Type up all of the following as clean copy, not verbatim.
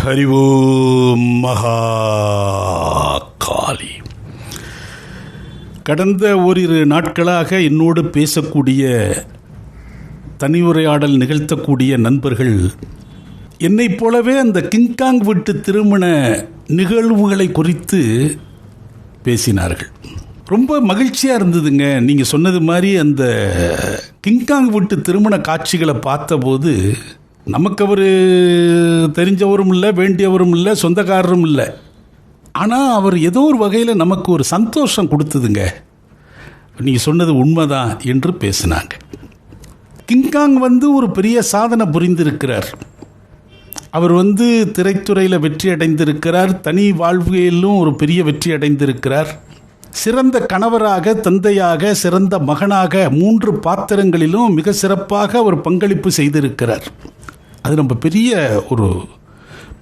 ஹரி ஓம் மகா காளி. கடந்த ஓரிரு நாட்களாக என்னோடு பேசக்கூடிய, தனியுரையாடல் நிகழ்த்தக்கூடிய நண்பர்கள் என்னைப் போலவே அந்த கிங்காங் வீட்டு திருமண நிகழ்வுகளை குறித்து பேசினார்கள். ரொம்ப மகிழ்ச்சியாக இருந்ததுங்க. நீங்கள் சொன்னது மாதிரி அந்த கிங்காங் வீட்டு திருமண காட்சிகளை பார்த்தபோது நமக்கு அவர் தெரிஞ்சவரும் இல்லை, வேண்டியவரும் இல்லை, சொந்தக்காரரும் இல்லை. ஆனால் அவர் ஏதோ ஒரு வகையில் நமக்கு ஒரு சந்தோஷம் கொடுத்ததுங்க. நீங்கள் சொன்னது உண்மைதான் என்று பேசினாங்க. கிங்காங் ஒரு பெரிய சாதனை புரிந்திருக்கிறார். அவர் திரைத்துறையில் வெற்றி அடைந்திருக்கிறார். தனி வாழ்வியலும் ஒரு பெரிய வெற்றி அடைந்திருக்கிறார். சிறந்த கணவராக, தந்தையாக, சிறந்த மகனாக 3 பாத்திரங்களிலும் மிக சிறப்பாக அவர் பங்களிப்பு செய்திருக்கிறார். அது நம்ம பெரிய ஒரு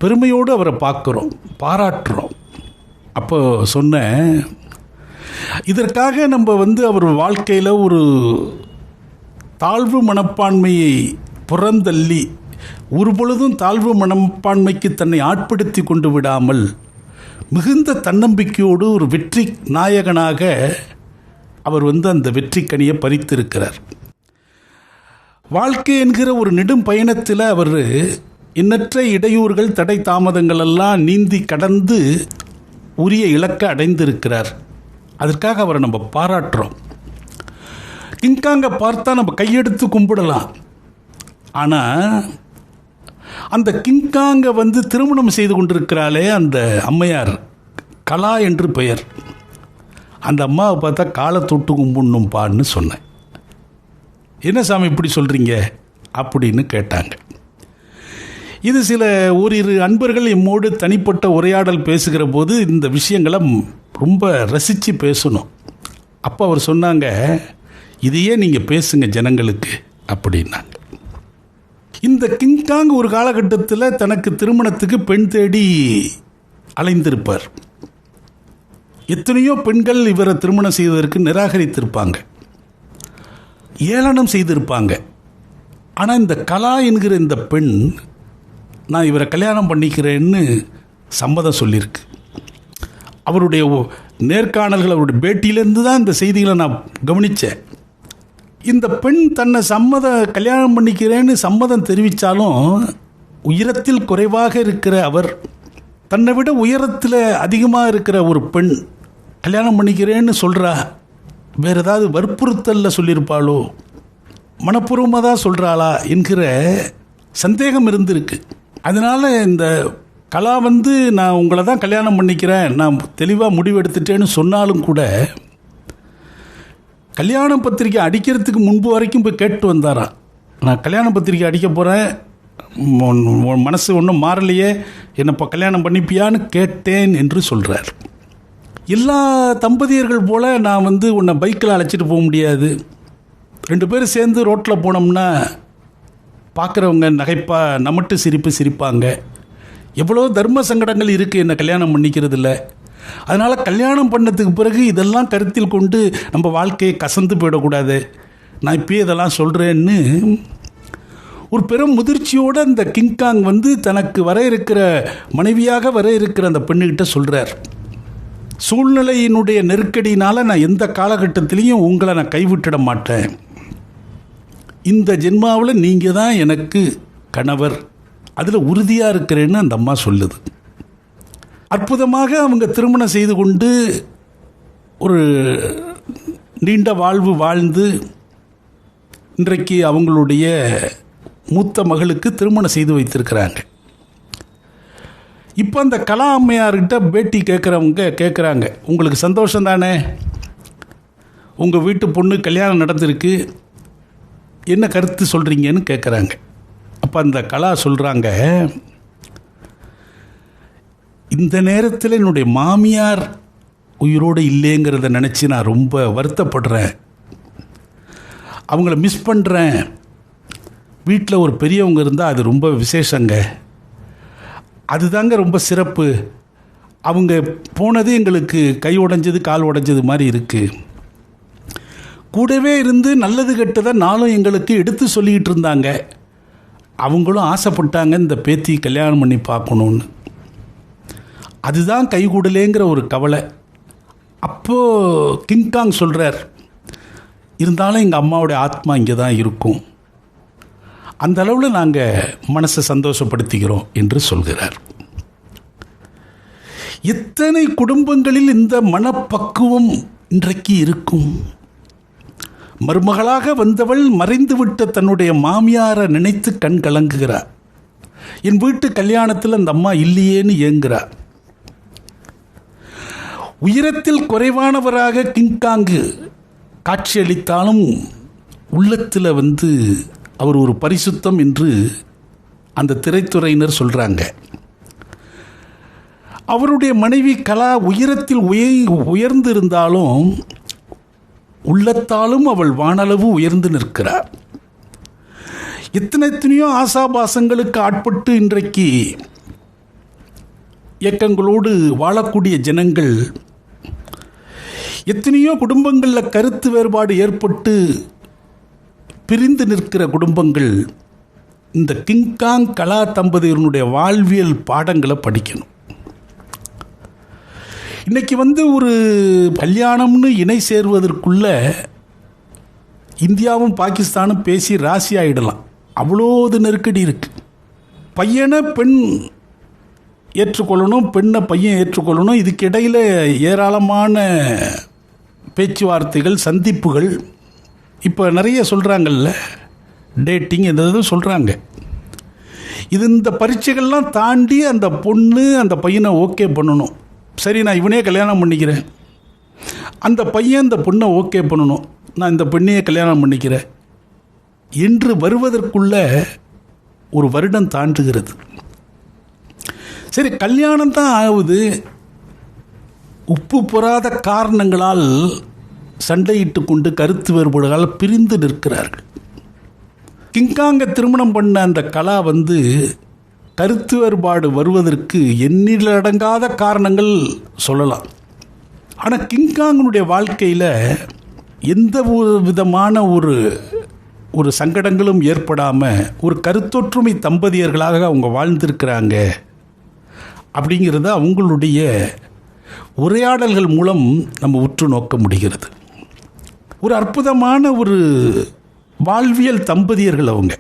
பெருமையோடு அவரை பார்க்குறோம், பாராட்டுறோம். அப்போ சொன்னேன், இதற்காக நம்ம அவர் வாழ்க்கையில் ஒரு தாழ்வு மனப்பான்மையை புறந்தள்ளி ஒரு பொழுதும் தாழ்வு மனப்பான்மைக்கு தன்னை ஆட்படுத்தி கொண்டு விடாமல் மிகுந்த தன்னம்பிக்கையோடு ஒரு வெற்றி நாயகனாக அவர் அந்த வெற்றி கனியை பறித்திருக்கிறார். வாழ்க்கை என்கிற ஒரு நெடும் பயணத்தில் அவர் எண்ணற்ற இடையூறுகள், தடை தாமதங்கள் எல்லாம் நீந்தி கடந்து உரிய இலக்கை அடைந்திருக்கிறார். அதற்காக அவரை நம்ம பாராட்டுறோம். கிங்காங்கை பார்த்தா நம்ம கையெடுத்து கும்பிடலாம். ஆனால் அந்த கிங்காங்கை திருமணம் செய்து கொண்டிருக்கிறாளே அந்த அம்மையார், கலா என்று பெயர், அந்த அம்மாவை பார்த்தா காலை தொட்டு கும்பிடணும்பான்னு சொன்னேன். என்ன சாமி இப்படி சொல்கிறீங்க அப்படின்னு கேட்டாங்க. இது சில ஓரிரு அன்பர்கள் எம்மோடு தனிப்பட்ட உரையாடல் பேசுகிற போது இந்த விஷயங்களை ரொம்ப ரசித்து பேசணும். அப்போ அவர் சொன்னாங்க, இதையே நீங்கள் பேசுங்க ஜனங்களுக்கு அப்படின்னாங்க. இந்த கிங்காங் ஒரு காலகட்டத்தில் தனக்கு திருமணத்துக்கு பெண் தேடி அலைந்திருப்பார். எத்தனையோ பெண்கள் இவரை திருமணம் செய்வதற்கு நிராகரித்திருப்பாங்க, ஏளனம் செய்திருப்பாங்க. ஆனால் இந்த கலா என்கிற இந்த பெண், நான் இவரை கல்யாணம் பண்ணிக்கிறேன்னு சம்மதம் சொல்லியிருக்கு. அவருடைய நேர்காணல்கள், அவருடைய பேட்டியிலேருந்து தான் இந்த செய்திகளை நான் கவனித்தேன். இந்த பெண் தன்னை கல்யாணம் பண்ணிக்கிறேன்னு சம்மதம் தெரிவித்தாலும் உயரத்தில் குறைவாக இருக்கிற அவர், தன்னை விட உயரத்தில் அதிகமாக இருக்கிற ஒரு பெண் கல்யாணம் பண்ணிக்கிறேன்னு சொல்கிறா. வேறு ஏதாவது வற்புறுத்தலில் சொல்லியிருப்பாளோ, மனப்பூர்வமாக தான் சொல்கிறாளா என்கிற சந்தேகம் இருந்திருக்கு. அதனால் இந்த கலா நான் உங்களை தான் கல்யாணம் பண்ணிக்கிறேன், நான் தெளிவாக முடிவெடுத்துட்டேன்னு சொன்னாலும் கூட கல்யாண பத்திரிக்கை அடிக்கிறதுக்கு முன்பு வரைக்கும் போய் கேட்டு வந்தாராம். நான் கல்யாண பத்திரிக்கை அடிக்க போகிறேன், மனசு ஒன்றும் மாறலையே, என்னை இப்போ கல்யாணம் பண்ணிப்பியான்னு கேட்டேன் என்று சொல்கிறார். எல்லா தம்பதியர்கள் போல் நான் உன்னை பைக்கில் அழைச்சிட்டு போக முடியாது. 2 பேரும் சேர்ந்து ரோட்டில் போனோம்னா பார்க்குறவங்க நகைப்பா நமட்டு சிரிப்பாங்க. எவ்வளோ தர்ம சங்கடங்கள் இருக்குது என்னை கல்யாணம் பண்ணிக்கிறதில்ல. அதனால் கல்யாணம் பண்ணதுக்கு பிறகு இதெல்லாம் கருத்தில் கொண்டு நம்ம வாழ்க்கையை கசந்து போயிடக்கூடாது, நான் இப்போயே இதெல்லாம் சொல்கிறேன்னு ஒரு பெரும் முதிர்ச்சியோடு அந்த கிங்காங் தனக்கு வர இருக்கிற மனைவியாக வர இருக்கிற அந்த பெண்ணுக்கிட்ட சொல்கிறார், சூழ்நிலையினுடைய நெருக்கடியினால் நான் எந்த காலகட்டத்திலையும் உங்களை நான் கைவிட்டிட மாட்டேன். இந்த ஜென்மாவில் நீங்கள் தான் எனக்கு கணவர், அதில் உறுதியாக இருக்கிறேன்னு அந்த அம்மா சொல்லுது. அற்புதமாக அவங்க திருமணம் செய்து கொண்டு ஒரு நீண்ட வாழ்வு வாழ்ந்து இன்றைக்கு அவங்களுடைய மூத்த மகளுக்கு திருமணம் செய்து வைத்திருக்கிறாங்க. இப்போ அந்த கலா அம்மையார்கிட்ட பேட்டி கேட்குறாங்க, உங்களுக்கு சந்தோஷம் தானே, உங்கள் வீட்டு பொண்ணு கல்யாணம் நடந்திருக்கு, என்ன கருத்து சொல்கிறீங்கன்னு கேட்குறாங்க. அப்போ அந்த கலா சொல்கிறாங்க, இந்த நேரத்தில் என்னுடைய மாமியார் உயிரோடு இல்லைங்கிறத நினச்சி நான் ரொம்ப வருத்தப்படுறேன், அவங்கள மிஸ் பண்ணுறேன். வீட்டில் ஒரு பெரியவங்க இருந்தால் அது ரொம்ப விசேஷங்க, அதுதாங்க ரொம்ப சிறப்பு. அவங்க போனது எங்களுக்கு கை உடைஞ்சது கால் உடைஞ்சது மாதிரி இருக்குது. கூடவே இருந்து நல்லது கெட்டதை நாளும் எங்களுக்கு எடுத்து சொல்லிக்கிட்டு இருந்தாங்க. அவங்களும் ஆசைப்பட்டாங்க இந்த பேத்தி கல்யாணம் பண்ணி பார்க்கணுன்னு. அதுதான் கைகூடலேங்கிற ஒரு கவலை. அப்போது கிங்காங் சொல்கிறார், இருந்தாலும் எங்கள் அம்மாவுடைய ஆத்மா இங்கே தான் இருக்கும், அந்த அளவில் நாங்கள் மனசை சந்தோஷப்படுத்திக்கிறோம் என்று சொல்கிறார். எத்தனை குடும்பங்களில் இந்த மனப்பக்குவம் இன்றைக்கு இருக்கும்? மருமகளாக வந்தவள் மறைந்துவிட்ட தன்னுடைய மாமியாரை நினைத்து கண் கலங்குகிறார். என் வீட்டு கல்யாணத்தில் அந்த அம்மா இல்லையேன்னு ஏங்குகிறார். உயரத்தில் குறைவானவராக கிங்காங்கு காட்சியளித்தாலும் உள்ளத்தில் அவர் ஒரு பரிசுத்தம் என்று அந்த திரைத்துறையினர் சொல்கிறாங்க. அவருடைய மனைவி கலா உயரத்தில் உயர்ந்திருந்தாலும் உள்ளத்தாலும் அவள் வானளவு உயர்ந்து நிற்கிறார். எத்தனையோ ஆசாபாசங்களுக்கு ஆட்பட்டு இன்றைக்கு இயக்கங்களோடு வாழக்கூடிய ஜனங்கள், எத்தனையோ குடும்பங்களில் கருத்து வேறுபாடு ஏற்பட்டு பிரிந்து நிற்கிற குடும்பங்கள் இந்த கிங்காங் கலா தம்பதியினுடைய வாழ்வியல் பாடங்களை படிக்கணும். இன்றைக்கி ஒரு கல்யாணம்னு இணை சேருவதற்குள்ள இந்தியாவும் பாகிஸ்தானும் பேசி ராசி ஆகிடலாம், அவ்வளோது நெருக்கடி இருக்குது. பையனை பெண் ஏற்றுக்கொள்ளணும், பெண்ணை பையன் ஏற்றுக்கொள்ளணும். இதுக்கு இடையில் ஏராளமான பேச்சுவார்த்தைகள், சந்திப்புகள். இப்போ நிறைய சொல்கிறாங்கல்ல, டேட்டிங் எதாவது சொல்கிறாங்க. இந்த பரீட்சைகள்லாம் தாண்டி அந்த பொண்ணு அந்த பையனை ஓகே பண்ணணும். சரி, நான் இவனே கல்யாணம் பண்ணிக்கிறேன், அந்த பையன் இந்த பொண்ணை ஓகே பண்ணணும், நான் இந்த பெண்ணையே கல்யாணம் பண்ணிக்கிறேன் என்று வருவதற்குள்ள ஒரு வருடம் தாண்டுகிறது. சரி, கல்யாணம் தான் ஆகுது. உப்பு பொறாத காரணங்களால் சண்டையிட்டு கொண்டு கருத்து வேறுபாடுகளால் பிரிந்து நிற்கிறார்கள். கிங்காங்க திருமணம் பண்ண அந்த கலா கருத்து வேறுபாடு வருவதற்கு எண்ணிலடங்காத காரணங்கள் சொல்லலாம். ஆனால் கிங்காங்கனுடைய வாழ்க்கையில் எந்த ஒரு விதமான ஒரு சங்கடங்களும் ஏற்படாமல் ஒரு கருத்தொற்றுமை தம்பதியர்களாக அவங்க வாழ்ந்திருக்கிறாங்க அப்படிங்கிறத அவங்களுடைய உரையாடல்கள் மூலம் நம்ம உற்று நோக்க முடிகிறது. ஒரு அற்புதமான ஒரு வாழ்வியல் தம்பதியர்கள் அவங்க.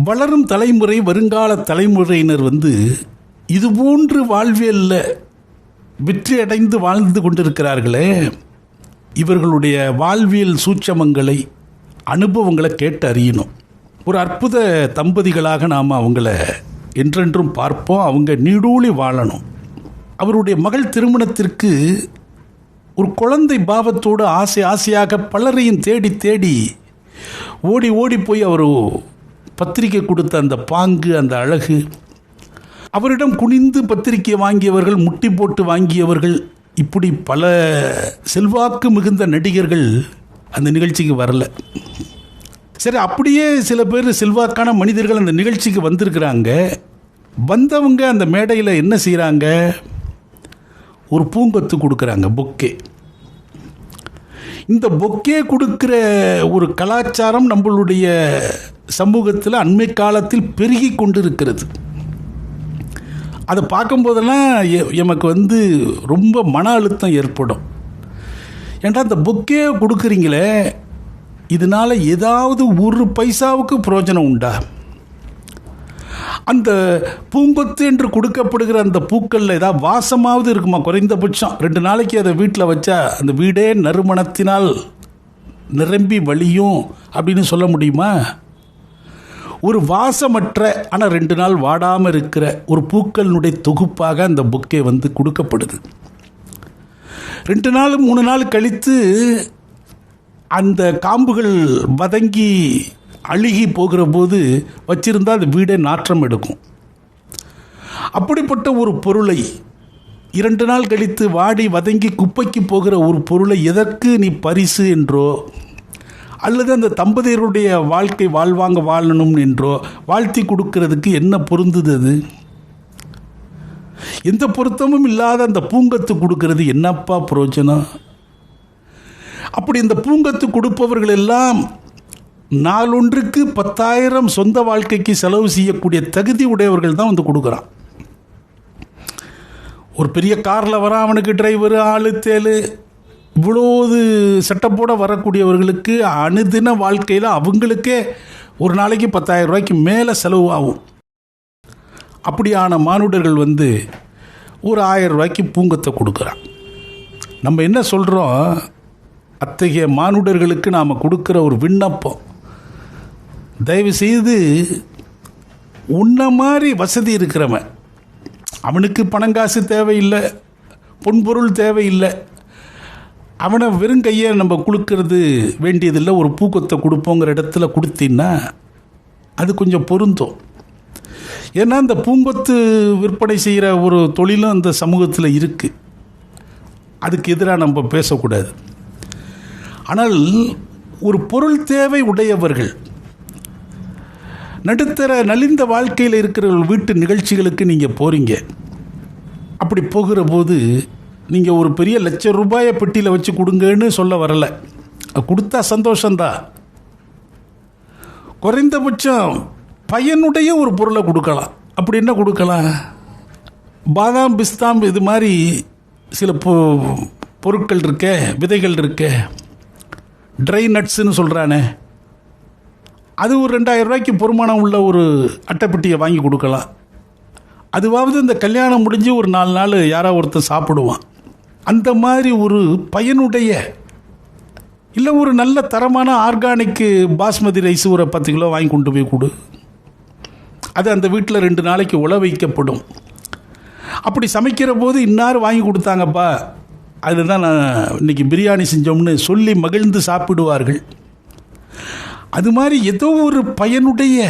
வளரும் தலைமுறை, வருங்கால தலைமுறையினர் இதுபோன்று வாழ்வியலில் வெற்றி அடைந்து வாழ்ந்து கொண்டிருக்கிறார்களே, இவர்களுடைய வாழ்வியல் சூட்சமங்களை, அனுபவங்களை கேட்டு அறியணும். ஒரு அற்புத தம்பதிகளாக நாம் அவங்கள என்றென்றும் பார்ப்போம். அவங்க நீடூழி வாழணும். அவருடைய மகள் திருமணத்திற்கு ஒரு குழந்தை பாவத்தோடு ஆசையாக பலரையும் தேடி தேடி ஓடி ஓடி போய் அவர் பத்திரிகை கொடுத்த அந்த பாங்கு, அந்த அழகு, அவரிடம் குனிந்து பத்திரிகை வாங்கியவர்கள், முட்டி போட்டு வாங்கியவர்கள், இப்படி பல செல்வாக்கு மிகுந்த நடிகர்கள் அந்த நிகழ்ச்சிக்கு வரல. சரி, அப்படியே சில பேர் செல்வாக்கான மனிதர்கள் அந்த நிகழ்ச்சிக்கு வந்திருக்கிறாங்க. வந்தவங்க அந்த மேடையில் என்ன செய்கிறாங்க? ஒரு பூங்கொத்து கொடுக்குறாங்க, பொக்கே. இந்த பொக்கே கொடுக்குற ஒரு கலாச்சாரம் நம்மளுடைய சமூகத்தில் அண்மை காலத்தில் பெருகி கொண்டு இருக்கிறது. அதை பார்க்கும்போதெல்லாம் எமக்கு ரொம்ப மன அழுத்தம் ஏற்படும். ஏன்டா இந்த பொக்கே கொடுக்குறீங்களே, இதனால் ஏதாவது ஒரு பைசாவுக்கு பிரயோஜனம் உண்டா? அந்த பூங்கொத்து என்று கொடுக்கப்படுகிற அந்த பூக்களில் ஏதாவது வாசமாவது இருக்குமா? குறைந்தபட்சம் 2 நாளைக்கு அதை வீட்டில் வச்சா அந்த வீடே நறுமணத்தினால் நிரம்பி வழியும் அப்படின்னு சொல்ல முடியுமா? ஒரு வாசமற்ற ஆனால் 2 நாள் வாடாமல் இருக்கிற ஒரு பூக்களினுடைய தொகுப்பாக அந்த பொக்கே கொடுக்கப்படுது. 2 நாள் 3 நாள் கழித்து அந்த காம்புகள் வதங்கி அழுகி போகிற போது வச்சிருந்தால் அது வீடே நாற்றம் எடுக்கும். அப்படிப்பட்ட ஒரு பொருளை 2 நாள் கழித்து வாடி வதங்கி குப்பைக்கு போகிற ஒரு பொருளை எதற்கு நீ பரிசு என்றோ அல்லது அந்த தம்பதியருடைய வாழ்க்கை வாழ்வாங்க வாழணும் என்றோ வாழ்த்தி கொடுக்கறதுக்கு என்ன பொருந்துது? அது எந்த பொருத்தமும் இல்லாத அந்த பூங்கத்து கொடுக்கறது என்னப்பா பிரயோஜனம்? அப்படி இந்த பூங்கத்து கொடுப்பவர்கள் எல்லாம் நாளொன்றுக்கு 10,000 சொந்த வாழ்க்கைக்கு செலவு செய்யக்கூடிய தகுதி உடையவர்கள் தான் வந்து கொடுக்குறான். ஒரு பெரிய காரில் வர அவனுக்கு டிரைவரு, ஆளு, தேலு, இவ்வளோது செட்டப்போட வரக்கூடியவர்களுக்கு அனுதின வாழ்க்கையில் அவங்களுக்கே ஒரு நாளைக்கு 10,000 ரூபாய்க்கு மேலே செலவு ஆகும். அப்படியான மானுடர்கள் வந்து ஒரு 1000 ரூபாய்க்கு பூங்கத்தை கொடுக்குறான். நம்ம என்ன சொல்கிறோம், அத்தகைய மானுடர்களுக்கு நாம் கொடுக்குற ஒரு விண்ணப்பம், தயவுசெய்து உன்ன மாதிரி வசதி இருக்கிறவன், அவனுக்கு பணங்காசு தேவையில்லை, பொன்பொருள் தேவையில்லை, அவனை வெறும் கையை நம்ம கொடுக்கறது வேண்டியதில்லை, ஒரு பூக்கொத்தை கொடுப்போங்கிற இடத்துல கொடுத்தீங்கன்னா அது கொஞ்சம் பொருந்தும். ஏன்னா இந்த பூங்கொத்து விற்பனை செய்கிற ஒரு தொழிலும் அந்த சமூகத்தில் இருக்குது, அதுக்கு எதிராக நம்ம பேசக்கூடாது. ஆனால் ஒரு பொருள் தேவை உடையவர்கள், நடுத்தர நலிந்த வாழ்க்கையில் இருக்கிற வீட்டு நிகழ்ச்சிகளுக்கு நீங்கள் போகிறீங்க. அப்படி போகிற போது நீங்கள் ஒரு பெரிய ₹1,00,000 பெட்டியில் வச்சு கொடுங்கன்னு சொல்ல வரலை, கொடுத்தா சந்தோஷந்தான். குறைந்தபட்சம் பயனுடைய ஒரு பொருளை கொடுக்கலாம். அப்படி என்ன கொடுக்கலாம்? பாதாம், பிஸ்தாம், இது மாதிரி சில பொருட்கள் இருக்க, விதைகள் இருக்க, ட்ரை நட்ஸுன்னு சொல்கிறானே, அது ஒரு ₹2,000 பொறுமானம் உள்ள ஒரு அட்டைப்பெட்டியை வாங்கி கொடுக்கலாம். அதுவாவது இந்த கல்யாணம் முடிஞ்சு ஒரு 4 நாள் யாராவது ஒருத்தர் சாப்பிடுவான். அந்த மாதிரி ஒரு பயனுடைய, இல்லை ஒரு நல்ல தரமான ஆர்கானிக்கு பாஸ்மதி ரைஸ் ஒரு 10 கிலோ வாங்கி கொண்டு போய் கொடு. அது அந்த வீட்டில் 2 நாளைக்கு உழ வைக்கப்படும். அப்படி சமைக்கிற போது இன்னார் வாங்கி கொடுத்தாங்கப்பா, அதுதான் நான் இன்றைக்கி பிரியாணி செஞ்சோம்னு சொல்லி மகிழ்ந்து சாப்பிடுவார்கள். அது மாதிரி ஏதோ ஒரு பயனுடைய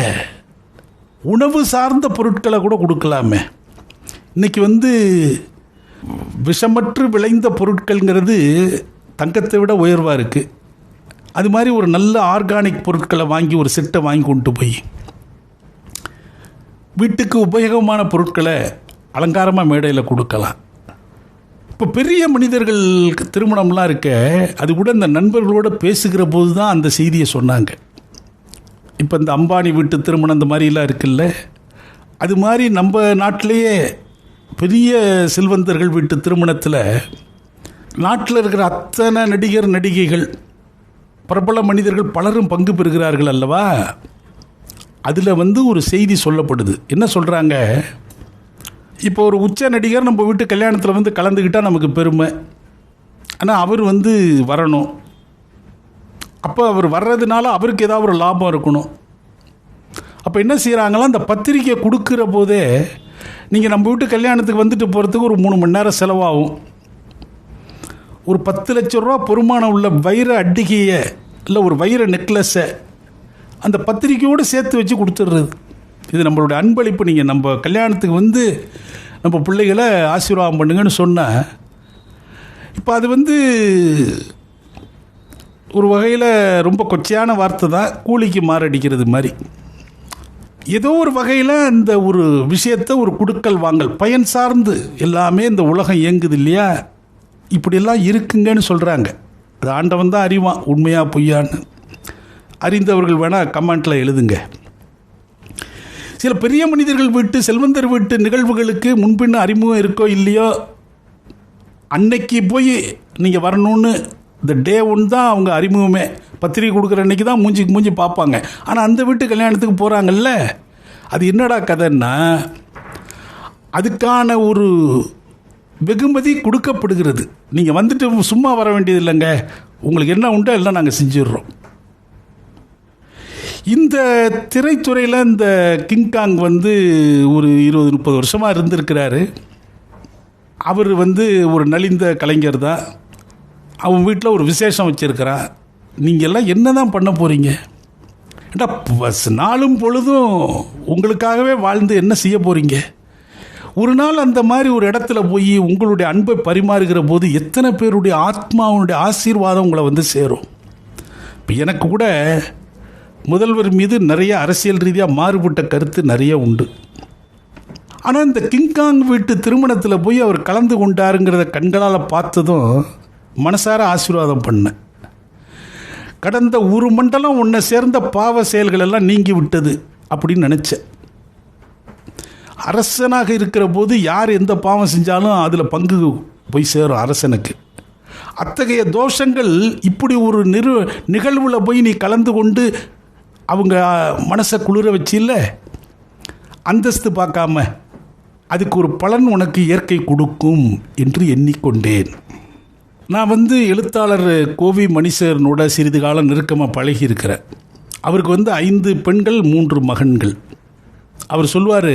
உணவு சார்ந்த பொருட்களை கூட கொடுக்கலாமே. இன்றைக்கி வந்து விஷமற்று விளைந்த பொருட்கள்ங்கிறது தங்கத்தை விட உயர்வாக இருக்குது. அது மாதிரி ஒரு நல்ல ஆர்கானிக் பொருட்களை வாங்கி ஒரு செட்டை வாங்கி கொண்டு போய் வீட்டுக்கு உபயோகமான பொருட்களை அலங்காரமாக மேடையில் கொடுக்கலாம். இப்போ பெரிய மனிதர்களுக்கு திருமணம்லாம் இருக்க, அது கூட இந்த நண்பர்களோடு பேசுகிற போது தான் அந்த செய்தியை சொன்னாங்க. இப்போ இந்த அம்பானி வீட்டு திருமணம் இந்த மாதிரிலாம் இருக்குல்ல, அது மாதிரி நம்ம நாட்டிலேயே பெரிய செல்வந்தர்கள் வீட்டு திருமணத்தில் நாட்டில் இருக்கிற அத்தனை நடிகர் நடிகைகள் பிரபல மனிதர்கள் பலரும் பங்கு பெறுகிறார்கள் அல்லவா. அதில் வந்து ஒரு செய்தி சொல்லப்படுது. என்ன சொல்கிறாங்க, இப்போ ஒரு உச்ச நடிகர் நம்ம வீட்டு கல்யாணத்தில் வந்து கலந்துக்கிட்டால் நமக்கு பெருமை. ஆனால் அவர் வந்து வரணும். அப்போ அவர் வர்றதுனால அவருக்கு ஏதாவது ஒரு லாபம் இருக்கணும். அப்போ என்ன செய்கிறாங்களா, அந்த பத்திரிக்கை கொடுக்குற போதே நீங்கள் நம்ம வீட்டு கல்யாணத்துக்கு வந்துட்டு போகிறதுக்கு ஒரு 3 மணி நேரம் செலவாகும். ஒரு 10 லட்சம் ரூபா பொறுமானம் உள்ள வைர அட்டிகையை இல்லை ஒரு வைர நெக்லஸை அந்த பத்திரிக்கையோடு சேர்த்து வச்சு கொடுத்துட்றது. இது நம்மளுடைய அன்பளிப்பு. நீங்கள் நம்ம கல்யாணத்துக்கு வந்து நம்ம பிள்ளைகளை ஆசீர்வாதம் பண்ணுங்கன்னு சொன்னால், இப்போ அது வந்து ஒரு வகையில் ரொம்ப கொச்சையான வார்த்தை தான், கூலிக்கு மாரடிக்கிறது மாதிரி. ஏதோ ஒரு வகையில் இந்த ஒரு விஷயத்தை ஒரு குடுக்கல் வாங்கல் பயன் சார்ந்து எல்லாமே இந்த உலகம் இயங்குது இல்லையா. இப்படியெல்லாம் இருக்குங்கன்னு சொல்கிறாங்க. அது ஆண்டவன் தான் அறிவான் உண்மையா பொய்யான்னு. அறிந்தவர்கள் வேணால் கமெண்ட்டில் எழுதுங்க. சில பெரிய மனிதர்கள் வீட்டு, செல்வந்தர் வீட்டு நிகழ்வுகளுக்கு முன்பின் அறிமுகம் இருக்கோ இல்லையோ, அன்னைக்கு போய் நீங்கள் வரணும்னு இந்த டே 1 தான் அவங்க அறிமுகமே. பத்திரிக்கை கொடுக்குற அன்றைக்கி தான் மூஞ்சிக்கு மூஞ்சி பார்ப்பாங்க. ஆனால் அந்த வீட்டு கல்யாணத்துக்கு போகிறாங்கல்ல, அது என்னடா கதைன்னா, அதுக்கான ஒரு வெகுமதி கொடுக்கப்படுகிறது. நீங்கள் வந்துட்டு சும்மா வர வேண்டியது இல்லைங்க, உங்களுக்கு என்ன உண்டோ எல்லாம் நாங்கள் செஞ்சிடுறோம். இந்த திரைத்துறையில் இந்த கிங்காங் வந்து ஒரு 20-30 வருஷமாக இருந்திருக்கிறாரு. அவர் வந்து ஒரு நலிந்த கலைஞர் தான். அவன் வீட்டில் ஒரு விசேஷம் வச்சுருக்கிறான். நீங்கள் எல்லாம் என்ன தான் பண்ண போகிறீங்க? ஏண்டா நாளும் பொழுதும் உங்களுக்காகவே வாழ்ந்து என்ன செய்ய போகிறீங்க? ஒரு நாள் அந்த மாதிரி ஒரு இடத்துல போய் உங்களுடைய அன்பை பரிமாறுகிற போது எத்தனை பேருடைய ஆத்மாவுடைய ஆசீர்வாதம் உங்களை வந்து சேரும். இப்போ எனக்கு கூட முதல்வர் மீது நிறைய அரசியல் ரீதியாக மாறுபட்ட கருத்து நிறைய உண்டு. ஆனால் இந்த கிங்காங் வீட்டு திருமணத்தில் போய் அவர் கலந்து கொண்டாருங்கிறத கண்களால் பார்த்ததும் மனசார ஆசீர்வாதம் பண்ணேன். கடந்த ஒரு மண்டலம் உன்னை சேர்ந்த பாவ செயல்கள் எல்லாம் நீங்கி விட்டது அப்படின்னு நினச்சேன். அரசனாக இருக்கிற போது யார் எந்த பாவம் செஞ்சாலும் அதில் பங்கு போய் சேரும் அரசனுக்கு. அத்தகைய தோஷங்கள் இப்படி ஒரு நிகழ்வில் போய் நீ கலந்து கொண்டு அவங்க மனசை குளிர வச்சு இல்லை, அந்தஸ்து பார்க்காம அதுக்கு ஒரு பலன் உனக்கு இயற்கை கொடுக்கும் என்று எண்ணிக்கொண்டேன். நான் எழுத்தாளர் கோவி மணிசேகரனோட சிறிது காலம் நெருக்கமாக பழகியிருக்கிறேன். அவருக்கு 5 பெண்கள் 3 மகன்கள். அவர் சொல்லுவார்,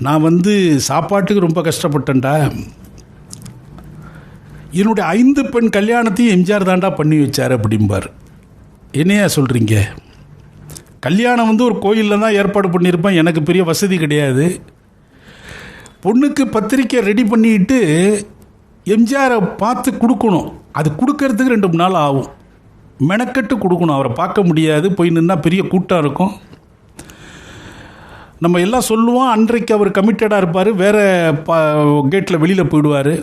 நான் சாப்பாட்டுக்கு ரொம்ப கஷ்டப்பட்டேன்டா, என்னுடைய 5 பெண் கல்யாணத்தையும் எம்ஜிஆர் தாண்டா பண்ணி வச்சார் அப்படிம்பார். என்னையா சொல்கிறீங்க? கல்யாணம் ஒரு கோயிலில் தான் ஏற்பாடு பண்ணியிருப்பேன், எனக்கு பெரிய வசதி கிடையாது. பொண்ணுக்கு பத்திரிக்கை ரெடி பண்ணிட்டு எம்ஜிஆரை பார்த்து கொடுக்கணும். அது கொடுக்கறதுக்கு 2 நாள் ஆகும். மெனக்கட்டு கொடுக்கணும், அவரை பார்க்க முடியாது, போய் நின்னா பெரிய கூட்டம் இருக்கும். நம்ம எல்லாம் சொல்லுவோம், அன்றைக்கு அவர் கமிட்டடாக இருப்பார், வேறு கேட்டில் வெளியில் போயிடுவார்.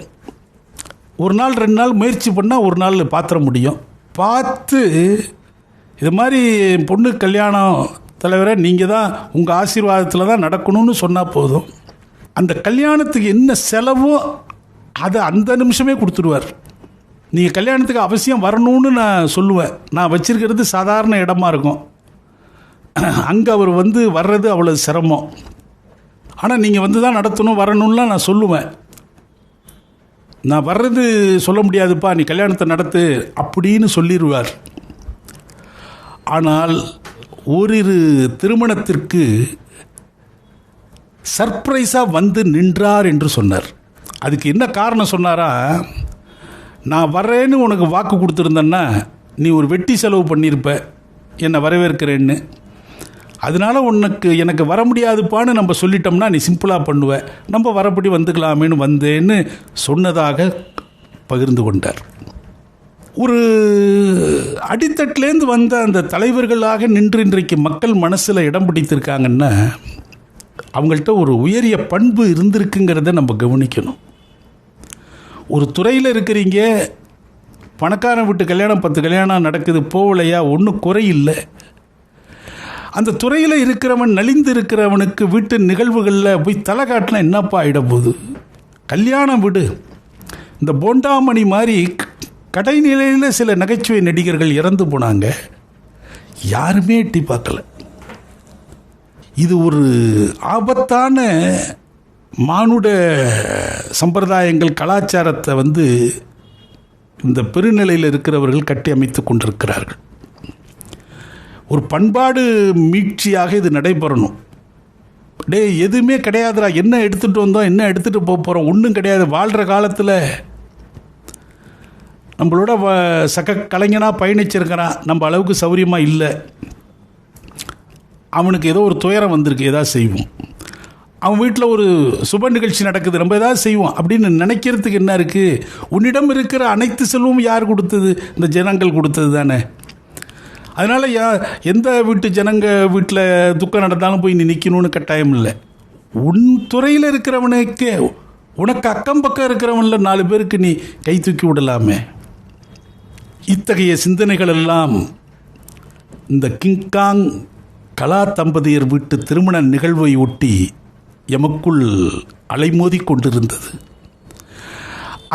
1 நாள் 2 நாள் முயற்சி பண்ணால் 1 நாள் பாத்திர முடியும். பார்த்து இது மாதிரி பொண்ணு கல்யாணம் தலைவரை நீங்கள் தான் உங்கள் ஆசீர்வாதத்தில் தான் நடக்கணும்னு சொன்னால் போதும், அந்த கல்யாணத்துக்கு என்ன செலவோ அதை அந்த நிமிஷமே கொடுத்துருவார். நீங்கள் கல்யாணத்துக்கு அவசியம் வரணும்னு நான் சொல்லுவேன். நான் வச்சிருக்கிறது சாதாரண இடமா இருக்கும், அங்கே அவர் வர்றது அவ்வளோ சிரமம். ஆனால் நீங்கள் தான் நடத்தணும் வரணும்லாம் நான் சொல்லுவேன். நான் வர்றது சொல்ல முடியாதுப்பா, நீ கல்யாணத்தை நடத்து அப்படின்னு சொல்லிடுவார். ஆனால் ஓரிரு திருமணத்திற்கு சர்ப்ரைஸாக நின்றார் என்று சொன்னார். அதுக்கு என்ன காரணம் சொன்னாரா, நான் வர்றேன்னு உனக்கு வாக்கு கொடுத்துருந்தேன்னா நீ ஒரு வெட்டி செலவு பண்ணியிருப்ப என்னை வரவேற்கிறேன்னு, அதனால் எனக்கு வர முடியாதுப்பான்னு நம்ம சொல்லிட்டோம்னா நீ சிம்பிளாக பண்ணுவ, நம்ம வரப்படி வந்துக்கலாமேன்னு வந்தேன்னு சொன்னதாக பகிர்ந்து கொண்டார். ஒரு அடித்தட்டிலேருந்து வந்த அந்த தலைவர்களாக நின்று இன்றைக்கு மக்கள் மனசில் இடம் பிடித்திருக்காங்கன்னா அவங்கள்ட்ட ஒரு உயரிய பண்பு இருந்திருக்குங்கிறத நம்ம கவனிக்கணும். ஒரு துறையில் இருக்கிறீங்க, பணக்காரன் வீட்டு கல்யாணம் 10 கல்யாணம் நடக்குது, போகலையா, ஒன்றும் குறையில்லை. அந்த துறையில் இருக்கிறவன் நலிந்து இருக்கிறவனுக்கு வீட்டு நிகழ்வுகளில் போய் தலை காட்டினா என்னப்பா ஆகிட போகுது? கல்யாணம் விடு. இந்த போண்டாமணி மாதிரி கடைநிலையில் சில நகைச்சுவை நடிகர்கள் இறந்து போனாங்க, யாருமே எட்டி பார்க்கல. இது ஒரு ஆபத்தான மானுட சம்பிரதாயங்கள் கலாச்சாரத்தை இந்த பெருநிலையில் இருக்கிறவர்கள் கட்டி அமைத்து கொண்டிருக்கிறார்கள். ஒரு பண்பாடு மீட்சியாக இது நடைபெறணும். எதுவுமே கிடையாதுடா, என்ன எடுத்துகிட்டு வந்தோம், என்ன எடுத்துகிட்டு போக போகிறோம், ஒன்றும் கிடையாது. வாழ்கிற காலத்தில் நம்மளோட கலைஞனாக பயணிச்சிருக்கிறான், நம்ம அளவுக்கு சௌரியமாக இல்லை, அவனுக்கு ஏதோ ஒரு துயரம் வந்திருக்கு, ஏதாவது செய்வோம். அவன் வீட்டில் ஒரு சுப நிகழ்ச்சி நடக்குது, நம்ம ஏதாவது செய்வோம் அப்படின்னு நினைக்கிறதுக்கு என்ன இருக்குது? உன்னிடம் இருக்கிற அனைத்து செல்வமும் யார் கொடுத்தது? இந்த ஜனங்கள் கொடுத்தது தானே. அதனால் எந்த வீட்டு ஜனங்க வீட்டில் துக்கம் நடந்தாலும் போய் நீ நிற்கணும்னு கட்டாயம் இல்லை. உன் துறையில் இருக்கிறவனுக்கே, உனக்கு அக்கம் பக்கம் இருக்கிறவனில் 4 பேருக்கு நீ கை தூக்கி விடலாமே. இத்தகைய சிந்தனைகள் எல்லாம் இந்த கிங்காங் கலா தம்பதியர் வீட்டு திருமண நிகழ்வை ஒட்டி எமக்குள் அலைமோதி கொண்டிருந்தது.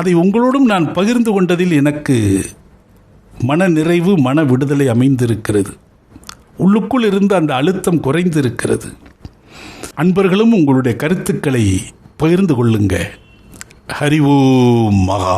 அதை உங்களோடும் நான் பகிர்ந்து கொண்டதில் எனக்கு மன நிறைவு, மன விடுதலை அமைந்திருக்கிறது. உள்ளுக்குள் இருந்து அந்த அழுத்தம் குறைந்திருக்கிறது. அன்பர்களும் உங்களுடைய கருத்துக்களை பகிர்ந்து கொள்ளுங்க. ஹரி ஓம் மகா.